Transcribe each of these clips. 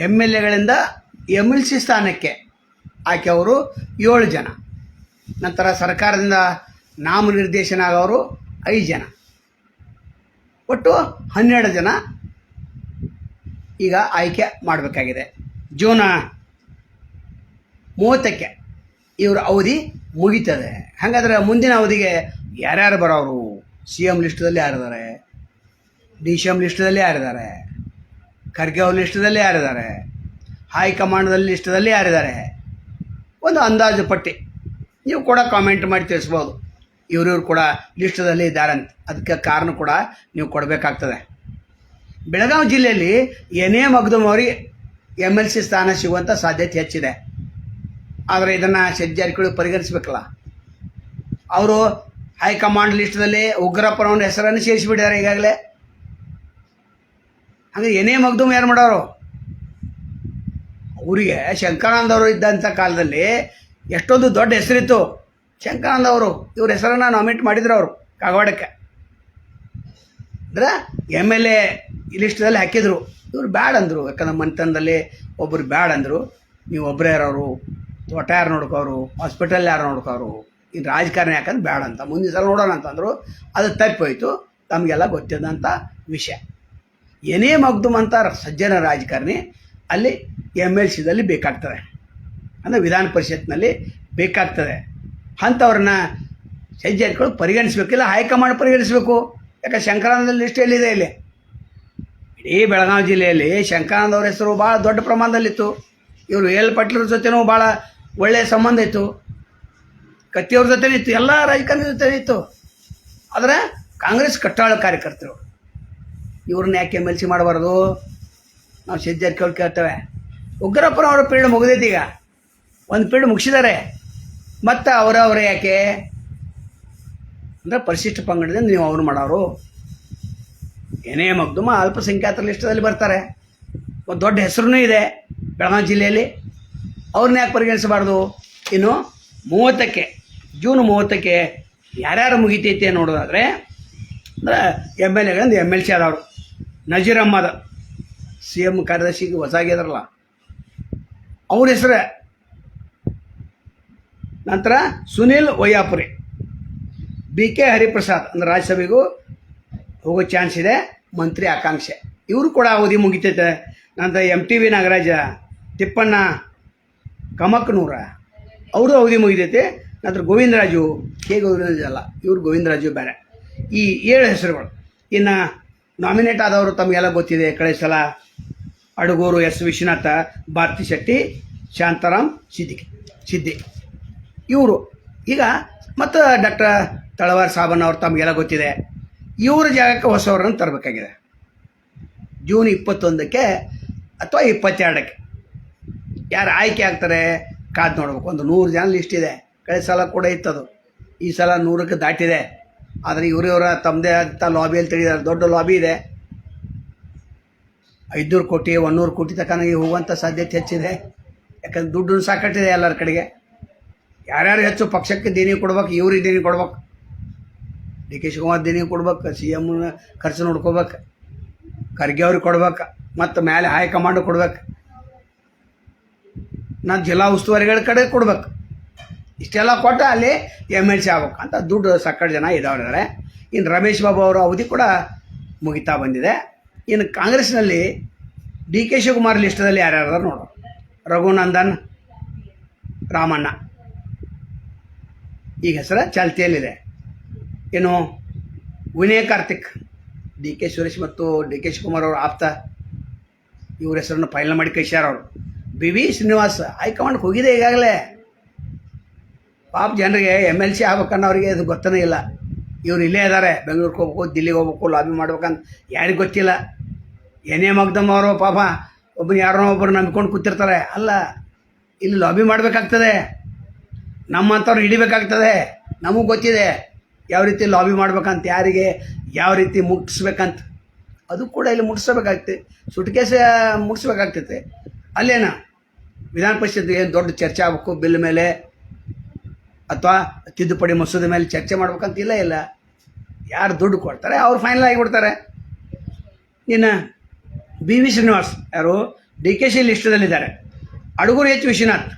M L ಎಗಳಿಂದ M L C ಸ್ಥಾನಕ್ಕೆ ಆಕೆಯವರು 7 ಜನ. ನಂತರ ಸರ್ಕಾರದಿಂದ ನಾಮನಿರ್ದೇಶನ ಆಗೋರು 5 ಜನ. ಒಟ್ಟು 12 ಜನ ಈಗ ಆಯ್ಕೆ ಮಾಡಬೇಕಾಗಿದೆ. ಜೂನ್ 30ಕ್ಕೆ ಇವ್ರ ಅವಧಿ ಮುಗೀತದೆ. ಹಾಗಾದರೆ ಮುಂದಿನ ಅವಧಿಗೆ ಯಾರ್ಯಾರು ಬರೋರು? ಸಿ ಎಮ್ ಲಿಸ್ಟದಲ್ಲಿ ಯಾರಿದ್ದಾರೆ, ಡಿ ಸಿ ಎಮ್ ಲಿಸ್ಟದಲ್ಲಿ ಯಾರಿದ್ದಾರೆ, ಖರ್ಗೆ ಅವ್ರ ಲಿಸ್ಟದಲ್ಲಿ ಯಾರಿದ್ದಾರೆ, ಹೈಕಮಾಂಡ್ದಲ್ಲಿ ಲಿಸ್ಟದಲ್ಲಿ ಯಾರಿದ್ದಾರೆ? ಒಂದು ಅಂದಾಜು ಪಟ್ಟಿ ನೀವು ಕೂಡ ಕಾಮೆಂಟ್ ಮಾಡಿ ತಿಳಿಸ್ಬೋದು. ಇವ್ರಿವ್ರು ಕೂಡ ಲಿಸ್ಟದಲ್ಲಿ ಇದ್ದಾರಂತ. ಅದಕ್ಕೆ ಕಾರಣ ಕೂಡ ನೀವು ಕೊಡಬೇಕಾಗ್ತದೆ. ಬೆಳಗಾವಿ ಜಿಲ್ಲೆಯಲ್ಲಿ ಎನ್ ಎ ಮಗ್ದುಮ್ ಅವರಿಗೆ ಎಮ್ ಎಲ್ ಸಿ ಸ್ಥಾನ ಸಿಗುವಂಥ ಸಾಧ್ಯತೆ ಹೆಚ್ಚಿದೆ. ಆದರೆ ಇದನ್ನು ಜಾರಕಿಹೊಳಿ ಪರಿಗಣಿಸಬೇಕಲ್ಲ. ಅವರು ಹೈಕಮಾಂಡ್ ಲಿಸ್ಟ್ದಲ್ಲಿ ಉಗ್ರಪ್ಪನವನ ಹೆಸರನ್ನು ಸೇರಿಸಿಬಿಟ್ಟಿದ್ದಾರೆ ಈಗಾಗಲೇ. ಹಾಗೆ ಎನ್ ಎ ಮಗ್ದುಮ್ ಯಾರು ಮಾಡೋರು? ಅವರಿಗೆ ಶಂಕರಾನಂದ ಅವರು ಇದ್ದಂಥ ಕಾಲದಲ್ಲಿ ಎಷ್ಟೊಂದು ದೊಡ್ಡ ಹೆಸರಿತ್ತು. ಶಂಕರಾನಂದ ಅವರು ಇವ್ರ ಹೆಸರನ್ನು ನಾಮಿನೇಟ್ ಮಾಡಿದ್ರು ಅವರು ಕಾಗವಾಡಕ್ಕೆ. ಅಂದರೆ ಎಮ್ ಎಲ್ ಎ ಲಿಸ್ಟಲ್ಲಿ ಹಾಕಿದರು. ಇವ್ರು ಬ್ಯಾಡ್ ಅಂದರು. ಯಾಕಂದ್ರೆ ಮನೆತನದಲ್ಲಿ ಒಬ್ಬರು ಬ್ಯಾಡ್ ಅಂದರು. ನೀವು ಒಬ್ಬರೇ ಇರೋರು, ತೋಟ ಯಾರು ನೋಡ್ಕೋರು, ಹಾಸ್ಪಿಟಲ್ ಯಾರು ನೋಡ್ಕೋರು, ಇನ್ನು ರಾಜಕಾರಣ ಯಾಕಂದ್ರೆ ಬ್ಯಾಡ ಅಂತ. ಮುಂದಿನ ಸಲ ನೋಡೋಣ ಅಂತಂದರು. ಅದು ತಪ್ಪೋಯ್ತು. ತಮಗೆಲ್ಲ ಗೊತ್ತಿದ್ದಂಥ ವಿಷಯ. ಏನೇ ಮಗ್ದುಮ್ ಅಂತ ಸಜ್ಜನ ರಾಜಕಾರಣಿ ಅಲ್ಲಿ ಎಮ್ ಎಲ್ ಸಿದಲ್ಲಿ ಬೇಕಾಗ್ತದೆ, ಅಂದರೆ ವಿಧಾನ ಪರಿಷತ್ನಲ್ಲಿ ಬೇಕಾಗ್ತದೆ. ಅಂಥವ್ರನ್ನ ಜಾರಕಿಹೊಳಿ ಪರಿಗಣಿಸಬೇಕಿಲ್ಲ, ಹೈಕಮಾಂಡ್ ಪರಿಗಣಿಸಬೇಕು. ಯಾಕೆ ಶಂಕರಾನಂದ ಲಿಸ್ಟ್ ಎಲ್ಲಿದೆ? ಇಲ್ಲಿ ಇಡೀ ಬೆಳಗಾವಿ ಜಿಲ್ಲೆಯಲ್ಲಿ ಶಂಕರಾನಂದ ಅವ್ರ ಹೆಸರು ಭಾಳ ದೊಡ್ಡ ಪ್ರಮಾಣದಲ್ಲಿತ್ತು. ಇವರು ಎಲ್ ಪಟ್ಲರ ಜೊತೆನೂ ಭಾಳ ಒಳ್ಳೆಯ ಸಂಬಂಧ ಇತ್ತು. ಕತ್ತಿಯವ್ರ ಜೊತೆ ಇತ್ತು, ಎಲ್ಲ ರಾಜಕಾರಣಿ ಜೊತೆ ಇತ್ತು. ಆದರೆ ಕಾಂಗ್ರೆಸ್ ಕಟ್ಟಾಳ ಕಾರ್ಯಕರ್ತರು. ಇವ್ರನ್ನ ಯಾಕೆ ಎಮ್ ಎಲ್ ಸಿ ಮಾಡಬಾರ್ದು? ನಾವು ಜಾರಕಿಹೊಳಿ ಕೇಳ್ತೇವೆ. ಉಗ್ರಪ್ಪನವರ ಪೀರಿಯಡ್ ಮುಗಿದೈತಿ. ಈಗ ಒಂದು ಪೀರಿಯಡ್ ಮುಗಿಸಿದ್ದಾರೆ. ಮತ್ತು ಅವರವರೇ ಯಾಕೆ ಅಂದರೆ ಪರಿಶಿಷ್ಟ ಪಂಗಡದಿಂದ ನೀವು ಅವ್ರು ಮಾಡೋರು. ಏನೇ ಮಗ್ದುಮ ಅಲ್ಪಸಂಖ್ಯಾತರ ಲಿಸ್ಟದಲ್ಲಿ ಬರ್ತಾರೆ. ಒಂದು ದೊಡ್ಡ ಹೆಸರು ಇದೆ ಬೆಳಗಾವಿ ಜಿಲ್ಲೆಯಲ್ಲಿ. ಅವ್ರನ್ನ ಯಾಕೆ ಪರಿಗಣಿಸಬಾರ್ದು? ಇನ್ನು 30ಕ್ಕೆ ಜೂನ್ 30ಕ್ಕೆ ಯಾರ್ಯಾರು ಮುಗಿತೈತೆ ನೋಡೋದಾದರೆ ಅಂದರೆ ಎಮ್ ಎಲ್ ಎಗಳಿಂದ ಎಮ್ ಎಲ್ ಸಿ ಆದವರು ನಜೀರ್ ಅಹ್ಮದ್ ಸಿ ಎಮ್ ಕಾರ್ಯದರ್ಶಿಗೆ ಹೊಸಾಗಿದಾರಲ್ಲ ಅವ್ರ ಹೆಸರೇ. ನಂತರ ಸುನೀಲ್ ವೈಯಾಪುರಿ, ಬಿ ಕೆ ಹರಿಪ್ರಸಾದ್ ಅಂದರೆ ರಾಜ್ಯಸಭೆಗೂ ಹೋಗೋ ಚಾನ್ಸ್ ಇದೆ, ಮಂತ್ರಿ ಆಕಾಂಕ್ಷೆ. ಇವರು ಕೂಡ ಅವಧಿ ಮುಗಿತೈತೆ. ನಂತರ MTV ನಾಗರಾಜ, ತಿಪ್ಪಣ್ಣ ಕಮಕ್ನೂರ ಅವ್ರದ್ದು ಅವಧಿ ಮುಗಿತೈತೆ. ನಂತರ ಗೋವಿಂದರಾಜು, ಗೋವಿಂದರಾಜು ಅಲ್ಲ, ಇವರು ಗೋವಿಂದರಾಜು ಬೇರೆ. ಈ 7 ಹೆಸರುಗಳು. ಇನ್ನು ನಾಮಿನೇಟ್ ಆದವರು ತಮಗೆಲ್ಲ ಗೊತ್ತಿದೆ. ಕಳೆದ ಸಲ ಅಡಗೂರು ಎಸ್ ವಿಶ್ವನಾಥ, ಭಾರತಿ ಶೆಟ್ಟಿ, ಶಾಂತಾರಾಮ್ ಸಿದ್ದಿ ಇವರು. ಈಗ ಮತ್ತು ಡಾಕ್ಟರ್ ತಳವಾರ್ ಸಾಬಣ್ಣ ಅವ್ರು ತಮಗೆಲ್ಲ ಗೊತ್ತಿದೆ. ಇವರ ಜಾಗಕ್ಕೆ ಹೊಸವರನ್ನು ತರಬೇಕಾಗಿದೆ. ಜೂನ್ 21ಕ್ಕೆ ಅಥವಾ 22ಕ್ಕೆ ಯಾರು ಆಯ್ಕೆ ಆಗ್ತಾರೆ ಕಾದು ನೋಡ್ಬೇಕು. ಒಂದು 100 ಜನ ಲಿಸ್ಟ್ ಇದೆ. ಕಳೆದ ಸಲ ಕೂಡ ಇತ್ತದು. ಈ ಸಲ 100ಕ್ಕೆ ದಾಟಿದೆ. ಆದರೆ ಇವರ ತಮ್ಮದೇ ಆದಂಥ ಲಾಬಿಯಲ್ಲಿ ತಿಳಿದಾರೆ. ದೊಡ್ಡ ಲಾಬಿ ಇದೆ. 500 ಕೋಟಿ 100 ಕೋಟಿ ತನಕ ಹೋಗುವಂಥ ಸಾಧ್ಯತೆ ಹೆಚ್ಚಿದೆ. ಯಾಕಂದ್ರೆ ದುಡ್ಡು ಸಾಕಟ್ಟಿದೆ ಎಲ್ಲರ ಕಡೆಗೆ. ಯಾರ್ಯಾರು ಹೆಚ್ಚು ಪಕ್ಷಕ್ಕೆ ದೇಣಿಗೆ ಕೊಡ್ಬೇಕು, ಇವ್ರಿಗೆ ದೇಣಿಗೆ ಕೊಡ್ಬೇಕು. ಡಿ ಕೆ ಶಿವಕುಮಾರ್ ದೇಣಿಗೆ ಕೊಡ್ಬೇಕು, ಸಿ ಎಮ್ ಖರ್ಚು ನೋಡ್ಕೋಬೇಕು, ಖರ್ಗೆ ಅವ್ರಿಗೆ ಕೊಡ್ಬೇಕು, ಮತ್ತು ಮೇಲೆ ಹೈಕಮಾಂಡ್ ಕೊಡ್ಬೇಕು, ನಾನು ಜಿಲ್ಲಾ ಉಸ್ತುವಾರಿಗಳ ಕಡೆ ಕೊಡ್ಬೇಕು. ಇಷ್ಟೆಲ್ಲ ಕೊಟ್ಟು ಅಲ್ಲಿ ಎಮ್ ಎಲ್ ಸಿ ಆಗ್ಬೇಕು ಅಂತ ದುಡ್ಡು ಸಾಕಷ್ಟು ಜನ ಇದ್ದಾರೆ. ಇನ್ನು ರಮೇಶ್ ಬಾಬು ಅವರ ಅವಧಿ ಕೂಡ ಮುಗಿತಾ ಬಂದಿದೆ. ಇನ್ನು ಕಾಂಗ್ರೆಸ್ನಲ್ಲಿ ಡಿ ಕೆ ಶಿವಕುಮಾರ್ ಲಿಸ್ಟದಲ್ಲಿ ಯಾರ್ಯಾರು ನೋಡು. ರಘುನಂದನ್ ರಾಮಣ್ಣ ಈಗ ಹೆಸರು ಚಾಲ್ತಿಯಲ್ಲಿದೆ. ಏನು ವಿನಯ್ ಕಾರ್ತಿಕ್, ಡಿ ಕೆ ಸುರೇಶ್ ಮತ್ತು ಡಿ ಕೆ ಶಿವಕುಮಾರ್ ಅವರು ಆಪ್ತ, ಇವ್ರ ಹೆಸರನ್ನು ಫೈನಲ್ ಮಾಡಿ ಕಳಿಸ್ಯಾರ ಅವರು. ಬಿ ವಿ ಶ್ರೀನಿವಾಸ್ ಹೈಕಮಾಂಡ್ಗೆ ಹೋಗಿದೆ ಈಗಾಗಲೇ. ಪಾಪ ಜನರಿಗೆ ಎಮ್ ಎಲ್ ಸಿ ಆಗ್ಬೇಕನ್ನೋರಿಗೆ ಅದು ಗೊತ್ತನೇ ಇಲ್ಲ. ಇವ್ರು ಇಲ್ಲೇ ಇದ್ದಾರೆ, ಬೆಂಗಳೂರಿಗೆ ಹೋಗ್ಬೇಕು, ದಿಲ್ಲಿಗೆ ಹೋಗ್ಬೇಕು, ಲಾಬಿ ಮಾಡ್ಬೇಕಂತ ಯಾರಿಗೆ ಗೊತ್ತಿಲ್ಲ. ಏನೇ ಮಗ್ದಮ್ ಅವರು ಪಾಪ ಒಬ್ಬರು ಯಾರನ್ನೋ ಒಬ್ಬರು ನಂಬ್ಕೊಂಡು ಕೂತಿರ್ತಾರೆ. ಅಲ್ಲ, ಇಲ್ಲಿ ಲಾಬಿ ಮಾಡಬೇಕಾಗ್ತದೆ, ನಮ್ಮಂಥವ್ರು ಹಿಡಿಬೇಕಾಗ್ತದೆ. ನಮಗೆ ಗೊತ್ತಿದೆ ಯಾವ ರೀತಿ ಲಾಬಿ ಮಾಡ್ಬೇಕಂತ, ಯಾರಿಗೆ ಯಾವ ರೀತಿ ಮುಟ್ಟಿಸ್ಬೇಕಂತ. ಅದು ಕೂಡ ಇಲ್ಲಿ ಮುಟ್ಟಿಸ್ಬೇಕಾಗ್ತದೆ. ಸುಟ್ಕೇಸ ಮುಟ್ಟಿಸ್ಬೇಕಾಗ್ತೈತೆ. ಅಲ್ಲೇನ ವಿಧಾನ ಪರಿಷತ್ ಏನು ದೊಡ್ಡ ಚರ್ಚೆ ಆಗಬೇಕು ಬಿಲ್ ಮೇಲೆ ಅಥವಾ ತಿದ್ದುಪಡಿ ಮಸೂದೆ ಮೇಲೆ ಚರ್ಚೆ ಮಾಡ್ಬೇಕಂತ ಇಲ್ಲ. ಯಾರು ದುಡ್ಡು ಕೊಡ್ತಾರೆ ಅವ್ರು ಫೈನಲ್ ಆಗಿಬಿಡ್ತಾರೆ. ಇನ್ನು ಬಿ ವಿ ಶ್ರೀನಿವಾಸ್ ಯಾರು DKC ಲಿಸ್ಟದಲ್ಲಿದ್ದಾರೆ. ಅಡಗೂರು H. ವಿಶ್ವನಾಥ್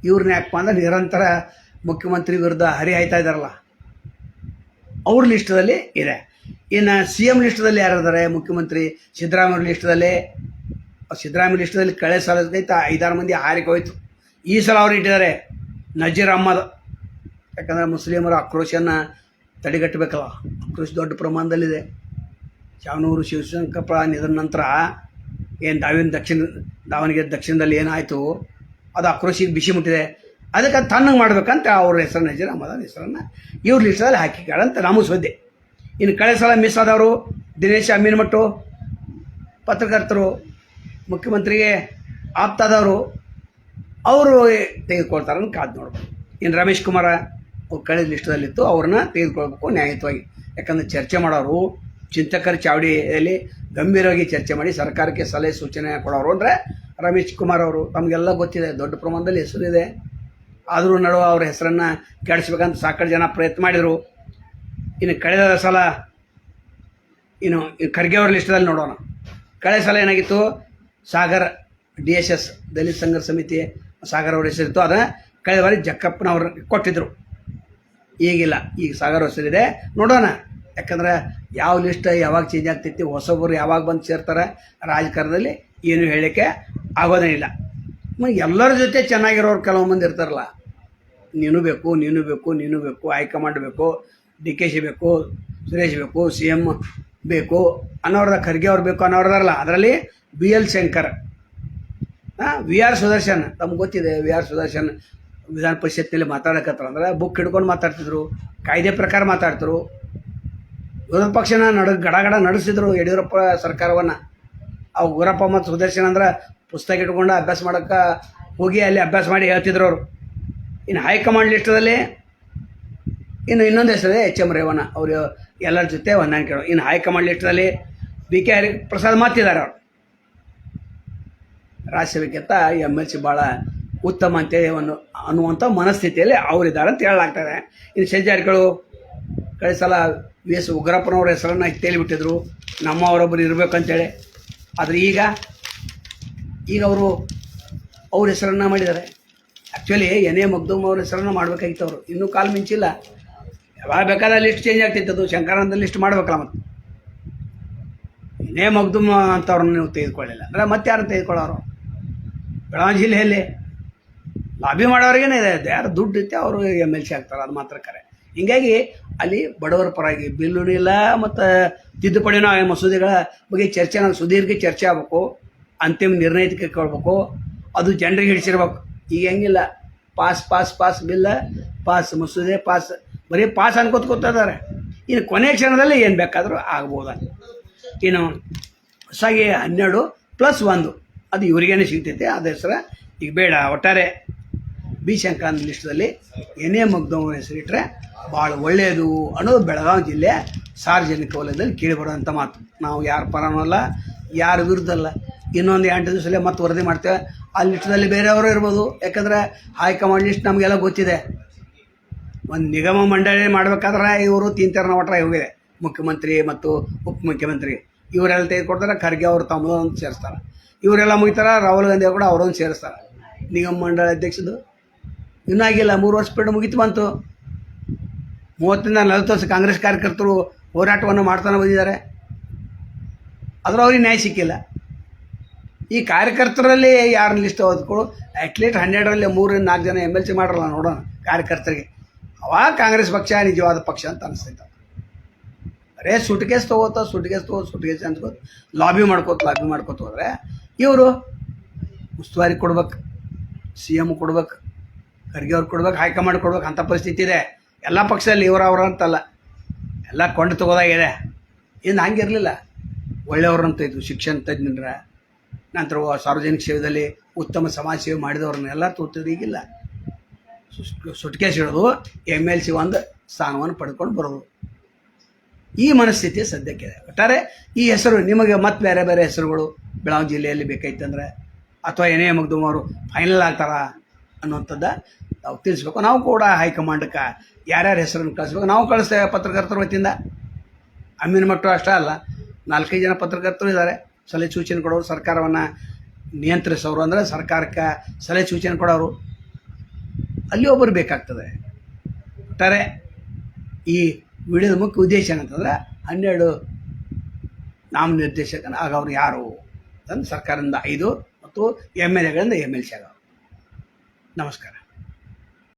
ಇವ್ರನ್ನ ಯಾಕಪ್ಪ ಅಂದ್ರೆ ನಿರಂತರ ಮುಖ್ಯಮಂತ್ರಿ ವಿರುದ್ಧ ಹರಿಹಾಯ್ತಾ ಇದ್ದಾರಲ್ಲ, ಅವ್ರ ಲಿಸ್ಟದಲ್ಲಿ ಇದೆ. ಇನ್ನು CM ಲಿಸ್ಟದಲ್ಲಿ ಯಾರಿದ್ದಾರೆ? ಮುಖ್ಯಮಂತ್ರಿ ಸಿದ್ದರಾಮಯ್ಯ ಲಿಸ್ಟದಲ್ಲಿ. ಸಿದ್ದರಾಮಯ್ಯ ಕಳೆ ಸಲದೈತೆ 5-6 ಮಂದಿ ಹಾರಿಗೆ ಹೋಯ್ತು. ಈ ಸಲ ಅವ್ರು ಇಟ್ಟಿದ್ದಾರೆ ನಜೀರ್ ಅಹ್ಮದ್. ಯಾಕಂದರೆ ಮುಸ್ಲಿಮರ ಆಕ್ರೋಶನ ತಡೆಗಟ್ಟಬೇಕಲ್ಲ, ಆಕ್ರೋಶ ದೊಡ್ಡ ಪ್ರಮಾಣದಲ್ಲಿದೆ. ಶಾವನೂರು ಶಿವಶಂಕರಪ್ಪ ನಿಧನ ನಂತರ ಏನು ದಾವಣಗೆರೆ ದಕ್ಷಿಣದಲ್ಲಿ ಏನಾಯಿತು ಅದು ಆಕ್ರೋಶಿಗೆ ಬಿಸಿ ಮುಟ್ಟಿದೆ. ಅದಕ್ಕೆ ತಣ್ಣಗೆ ಮಾಡ್ಬೇಕಂತ ಅವ್ರ ಹೆಸರು ನಜೀರ್ ಅಹ್ಮದ್ ಹೆಸರನ್ನು ಇವ್ರ ಲಿಸ್ಟಲ್ಲಿ ಹಾಕಿಕಾರಂತ ನಮ್ಮ ಸುದ್ದಿ. ಇನ್ನು ಕಳೆ ಸಲ ಮಿಸ್ ಆದವರು ದಿನೇಶ್ ಅಮೀನ್ಮಟ್ಟು, ಪತ್ರಕರ್ತರು, ಮುಖ್ಯಮಂತ್ರಿಗೆ ಆಪ್ತಾದವರು, ಅವರು ತೆಗೆದುಕೊಳ್ತಾರನ್ನು ಕಾದು ನೋಡ್ಬೇಕು. ಇನ್ನು ರಮೇಶ್ ಕುಮಾರ ಅವ್ರು ಕಳೆದ ಲಿಸ್ಟದಲ್ಲಿತ್ತು, ಅವ್ರನ್ನ ತೆಗೆದುಕೊಳ್ಬೇಕು ನ್ಯಾಯಯುತವಾಗಿ. ಯಾಕಂದರೆ ಚರ್ಚೆ ಮಾಡೋರು ಚಿಂತಕರ ಚಾವಡಿಯಲ್ಲಿ ಗಂಭೀರವಾಗಿ ಚರ್ಚೆ ಮಾಡಿ ಸರ್ಕಾರಕ್ಕೆ ಸಲಹೆ ಸೂಚನೆ ಕೊಡೋರು ಅಂದರೆ ರಮೇಶ್ ಕುಮಾರ್ ಅವರು. ತಮಗೆಲ್ಲ ಗೊತ್ತಿದೆ, ದೊಡ್ಡ ಪ್ರಮಾಣದಲ್ಲಿ ಹೆಸರಿದೆ. ಆದರೂ ನಡುವೆ ಅವ್ರ ಹೆಸರನ್ನು ಕೆಡಿಸ್ಬೇಕಂತ ಸಾಕಷ್ಟು ಜನ ಪ್ರಯತ್ನ ಮಾಡಿದರು. ಇನ್ನು ಕಳೆದ ಸಲ ಇನ್ನು ಖರ್ಗೆ ಅವ್ರ ಲಿಸ್ಟದಲ್ಲಿ ನೋಡೋಣ. ಕಳೆದ ಸಲ ಏನಾಗಿತ್ತು? ಸಾಗರ್ DSS ದಲಿತ ಸಂಘರ್ಷ ಸಮಿತಿ ಸಾಗರ್ ಅವ್ರ ಹೆಸರಿತ್ತು. ಅದನ್ನು ಕಳೆದ ಬಾರಿ ಜಕ್ಕಪ್ಪನವ್ರು ಕೊಟ್ಟಿದ್ದರು. ಈಗಿಲ್ಲ, ಈಗ ಸಾಗರ್ ಹೆಸರಿದೆ. ನೋಡೋಣ, ಯಾಕಂದ್ರೆ ಯಾವ ಲಿಸ್ಟ್ ಯಾವಾಗ ಚೇಂಜ್ ಆಗ್ತೈತಿ, ಹೊಸೊಬ್ಬರು ಯಾವಾಗ ಬಂದು ಸೇರ್ತಾರೆ ರಾಜಕಾರಣದಲ್ಲಿ ಏನು ಹೇಳಲಿಕ್ಕೆ ಆಗೋದೇ ಇಲ್ಲ. ಎಲ್ಲರ ಜೊತೆ ಚೆನ್ನಾಗಿರೋರು ಕೆಲವು ಮಂದಿ ಇರ್ತಾರಲ್ಲ, ನೀನು ಬೇಕು ನೀನು ಬೇಕು ನೀನು ಬೇಕು, ಹೈಕಮಾಂಡ್ ಬೇಕು, DKC ಬೇಕು, ಸುರೇಶ್ ಬೇಕು, CM ಬೇಕು ಅನ್ನೋರ್ದ, ಖರ್ಗೆ ಅವ್ರು ಬೇಕು ಅನ್ನೋರ್ದಾರಲ್ಲ. ಅದರಲ್ಲಿ BL ಶಂಕರ್, VR ಸುದರ್ಶನ್. ತಮ್ಗೆ ಗೊತ್ತಿದೆ, VR ಸುದರ್ಶನ್ ವಿಧಾನ ಪರಿಷತ್ನಲ್ಲಿ ಮಾತಾಡಕತ್ತಾರ ಅಂದ್ರೆ ಬುಕ್ ಹಿಡ್ಕೊಂಡು ಮಾತಾಡ್ತಿದ್ರು, ಕಾಯ್ದೆ ಪ್ರಕಾರ ಮಾತಾಡ್ತರು. ವಿರೋಧ ಪಕ್ಷನ ಗಡ ನಡೆಸಿದ್ರು ಯಡಿಯೂರಪ್ಪ ಸರ್ಕಾರವನ್ನು. ಆ ಉಗ್ರಪ್ಪ ಮತ್ತು ಸುದರ್ಶನ್ ಅಂದ್ರೆ ಪುಸ್ತಕ ಇಟ್ಕೊಂಡು ಅಭ್ಯಾಸ ಮಾಡೋಕ್ಕೆ ಹೋಗಿ ಅಲ್ಲಿ ಅಭ್ಯಾಸ ಮಾಡಿ ಹೇಳ್ತಿದ್ರು ಅವರು. ಇನ್ನು ಹೈಕಮಾಂಡ್ ಲಿಸ್ಟದಲ್ಲಿ ಇನ್ನೊಂದು ಹೆಸರಿದೆ HM ರೇವಣ್ಣ. ಅವರು ಎಲ್ಲರ ಜೊತೆ ಹೊಂದಾಣಿಕೆ. ಇನ್ನು ಹೈಕಮಾಂಡ್ ಲಿಸ್ಟಲ್ಲಿ BK ಹರಿಪ್ರಸಾದ್ ಮಾತಿದ್ದಾರೆ. ಅವರು ರಾಜ್ಯಸಭೆಗಿಂತ MLC ಭಾಳ ಉತ್ತಮ ಅಂತೇಳಿ ಅನ್ನುವಂಥ ಮನಸ್ಥಿತಿಯಲ್ಲಿ ಅವರಿದ್ದಾರೆ ಅಂತ ಹೇಳಲಾಗ್ತದೆ. ಇನ್ನು ಸಂಚಾರಿಗಳು ಕಳೆದ ಸಲ VS ಉಗ್ರಪ್ಪನವ್ರ ಹೆಸರನ್ನು ತೇಲಿಬಿಟ್ಟಿದ್ರು, ನಮ್ಮವರೊಬ್ಬರು ಇರಬೇಕಂತೇಳಿ. ಆದರೆ ಈಗ ಅವ್ರ ಹೆಸರನ್ನು ಮಾಡಿದ್ದಾರೆ. ಆ್ಯಕ್ಚುಲಿ NA ಮಗ್ದೂಮ್ ಅವ್ರ ಹೆಸರನ್ನು ಮಾಡಬೇಕಾಗಿತ್ತು. ಅವರು ಇನ್ನೂ ಕಾಲು ಮಿಂಚಿಲ್ಲ. ಯಾವಾಗ ಬೇಕಾದ್ರೆ ಲಿಸ್ಟ್ ಚೇಂಜ್ ಆಗ್ತಿತ್ತು. ಅದು ಶಂಕರಾನಂದ ಲಿಸ್ಟ್ ಮಾಡಬೇಕಲ್ಲ. ಮತ್ತು NA ಮಗ್ದೂಮ್ ಅಂತವ್ರನ್ನ ನೀವು ತೆಗೆದುಕೊಳ್ಳಿಲ್ಲ ಅಂದರೆ ಮತ್ತೆ ಯಾರು ತೆಗೆದುಕೊಳ್ಳೋರು? ಬೆಳಗಾವಿ ಜಿಲ್ಲೆಯಲ್ಲಿ ಲಾಬಿ ಮಾಡೋರಿಗೇನೆ ಇದೆ, ಯಾರು ದುಡ್ಡು ಇತ್ತೆ ಅವರು MLC ಆಗ್ತಾರೆ, ಅದು ಮಾತ್ರ ಕರೆ. ಹೀಗಾಗಿ ಅಲ್ಲಿ ಬಡವರ ಪರವಾಗಿ ಬಿಲ್ಲೂ ಇಲ್ಲ, ಮತ್ತು ತಿದ್ದುಪಡಿನೋ ಮಸೂದೆಗಳ ಬಗ್ಗೆ ಚರ್ಚೆ, ಸುದೀರ್ಘ ಚರ್ಚೆ ಆಗಬೇಕು, ಅಂತಿಮ ನಿರ್ಣಯ ತೆಗೆದುಕೊಳ್ಬೇಕು, ಅದು ಜನರಿಗೆ ಹಿಡಿಸಿರ್ಬೇಕು. ಈಗ ಹೆಂಗಿಲ್ಲ, ಪಾಸ್ ಪಾಸ್ ಪಾಸ್ ಬಿಲ್ಲ, ಪಾಸ್ ಮಸೂದೆ ಪಾಸ್, ಬರೀ ಪಾಸ್ ಅನ್ಕೋತ್ಕೋತಿದ್ದಾರೆ. ಇನ್ನು ಕೊನೆ ಕ್ಷಣದಲ್ಲಿ ಏನು ಬೇಕಾದರೂ ಆಗ್ಬೋದ. ಇನ್ನು ಹೊಸಾಗಿ 12+1 ಅದು ಇವ್ರಿಗೇನೆ ಸಿಗ್ತೈತೆ. ಅದು ಹೆಸರು ಈಗ ಬೇಡ. ಒಟ್ಟಾರೆ B ಶಂಕರಾನಂದ ಲಿಸ್ಟದಲ್ಲಿ NA ಮಗ್ದೂಮ್ ಹೆಸರಿಟ್ಟರೆ ಭಾಳ ಒಳ್ಳೆಯದು ಅನ್ನೋದು ಬೆಳಗಾವಿ ಜಿಲ್ಲೆ ಸಾರ್ವಜನಿಕ ವಲಯದಲ್ಲಿ ಕೇಳಿಬರುವಂಥ ಮಾತು. ನಾವು ಯಾರ ಪರನೂ ಅಲ್ಲ, ಯಾರ ವಿರುದ್ಧ ಅಲ್ಲ. ಇನ್ನೊಂದು 8 ದಿವಸದಲ್ಲೇ ಮತ್ತೆ ವರದಿ ಮಾಡ್ತೇವೆ. ಆ ಲಿಸ್ಟದಲ್ಲಿ ಬೇರೆಯವರು ಇರ್ಬೋದು. ಯಾಕಂದರೆ ಹೈಕಮಾಂಡ್ ಲಿಸ್ಟ್ ನಮಗೆಲ್ಲ ಗೊತ್ತಿದೆ. ಒಂದು ನಿಗಮ ಮಂಡಳಿ ಮಾಡಬೇಕಾದ್ರೆ ಇವರು ತೀನ್ತೆರನ ಒಟ್ರ ಹೋಗಿದೆ. ಮುಖ್ಯಮಂತ್ರಿ ಮತ್ತು ಉಪಮುಖ್ಯಮಂತ್ರಿ ಇವರೆಲ್ಲ ತೆಗೆದುಕೊಡ್ತಾರೆ. ಖರ್ಗೆ ಅವರು ತಮ್ಮದೊಂದು ಸೇರಿಸ್ತಾರೆ. ಇವರೆಲ್ಲ ಮುಗಿತಾರೆ. ರಾಹುಲ್ ಗಾಂಧಿ ಕೂಡ ಅವರೊಂದು ಸೇರಿಸ್ತಾರೆ. ನಿಗಮ ಮಂಡಳಿ ಅಧ್ಯಕ್ಷದು ಇನ್ನೂ ಆಗಿಲ್ಲ. 3 ವರ್ಷ ಪೀರಿಯಡ್ ಮುಗಿತು ಬಂತು. 30-40 ವರ್ಷ ಕಾಂಗ್ರೆಸ್ ಕಾರ್ಯಕರ್ತರು ಹೋರಾಟವನ್ನು ಮಾಡ್ತಾನೆ ಬಂದಿದ್ದಾರೆ. ಆದರೂ ಅವ್ರಿಗೆ ನ್ಯಾಯ ಸಿಕ್ಕಿಲ್ಲ. ಈ ಕಾರ್ಯಕರ್ತರಲ್ಲಿ ಯಾರನ್ನ ಲಿಸ್ಟ್ ಓದ್ಕೊಳ್ಳು, ಅಟ್ಲೀಸ್ಟ್ 12ರಲ್ಲಿ 3-4 ಜನ MLC ಮಾಡಲ್ಲ ನೋಡೋಣ ಕಾರ್ಯಕರ್ತರಿಗೆ. ಅವಾಗ ಕಾಂಗ್ರೆಸ್ ಪಕ್ಷ ನಿಜವಾದ ಪಕ್ಷ ಅಂತ ಅನಿಸ್ತೈತೆ. ಬರೇ ಸುಟ್ಕೇಸ್ ಸುಟ್ಕೇಸ್ ಅನ್ಸ್ಕೋತ ಲಾಬಿ ಮಾಡ್ಕೋತ ಹೋದರೆ ಇವರು ಉಸ್ತುವಾರಿ ಕೊಡ್ಬೇಕು, CM ಕೊಡ್ಬೇಕು, ಖರ್ಗೆ ಅವ್ರು ಕೊಡ್ಬೇಕು, ಹೈಕಮಾಂಡ್ ಕೊಡ್ಬೇಕು. ಅಂಥ ಪರಿಸ್ಥಿತಿ ಇದೆ ಎಲ್ಲ ಪಕ್ಷದಲ್ಲಿ. ಅವ್ರ ಅಂತಲ್ಲ, ಎಲ್ಲ ಕೊಂಡು ತಗೋದಾಗಿದೆ. ಇನ್ನು ಹಂಗಿರಲಿಲ್ಲ. ಒಳ್ಳೆಯವ್ರಂತ ಇದ್ದರು, ಶಿಕ್ಷಣ ತಜ್ಞರ, ನಂತರ ಸಾರ್ವಜನಿಕ ಸೇವೆಯಲ್ಲಿ ಉತ್ತಮ ಸಮಾಜ ಸೇವೆ ಮಾಡಿದವ್ರನ್ನೆಲ್ಲ ತೋತಿದ್ರು. ಈಗಿಲ್ಲ. ಸುಟ್ಕೇಸ್ ಇಡೋದು, MLC ಒಂದು ಸ್ಥಾನವನ್ನು ಪಡ್ಕೊಂಡು ಬರೋದು, ಈ ಮನಸ್ಥಿತಿ ಸದ್ಯಕ್ಕಿದೆ. ಒಟ್ಟಾರೆ ಈ ಹೆಸರು ನಿಮಗೆ ಮತ್ತೆ ಬೇರೆ ಬೇರೆ ಹೆಸರುಗಳು ಬೆಳಗಾವಿ ಜಿಲ್ಲೆಯಲ್ಲಿ ಬೇಕಾಯ್ತಂದ್ರೆ, ಅಥವಾ NA ಮಗ್ದೂಮ್ ಅವರು ಫೈನಲ್ ಆಗ್ತಾರ ಅನ್ನುವಂಥದ್ದು ನಾವು ತಿಳಿಸ್ಬೇಕು. ನಾವು ಕೂಡ ಹೈಕಮಾಂಡ್ಗೆ ಯಾರ್ಯಾರ ಹೆಸರನ್ನು ಕಳಿಸ್ಬೇಕು ನಾವು ಕಳಿಸ್ತೇವೆ ಪತ್ರಕರ್ತರ ವತಿಯಿಂದ. ಅಮೀನ್ ಮಟ್ಟು ಅಷ್ಟೇ ಅಲ್ಲ, 4-5 ಜನ ಪತ್ರಕರ್ತರು ಇದ್ದಾರೆ, ಸಲಹೆ ಸೂಚನೆ ಕೊಡೋರು, ಸರ್ಕಾರವನ್ನು ನಿಯಂತ್ರಿಸೋರು ಅಂದರೆ ಸರ್ಕಾರಕ್ಕೆ ಸಲಹೆ ಸೂಚನೆ ಕೊಡೋರು, ಅಲ್ಲಿ ಒಬ್ಬರು ಬೇಕಾಗ್ತದೆ. ಒಟ್ಟಾರೆ ಈ ವಿಡಿಯೋದ ಮುಖ್ಯ ಉದ್ದೇಶ ಏನಂತಂದ್ರೆ 12 ನಾಮನಿರ್ದೇಶಕನ ಆಗವ್ರು ಯಾರು ಅಂತ ಸರ್ಕಾರದಿಂದ 5 ಮತ್ತು MLAಗಳಿಂದ MLC ಆಗವ್ರು. ನಮಸ್ಕಾರ.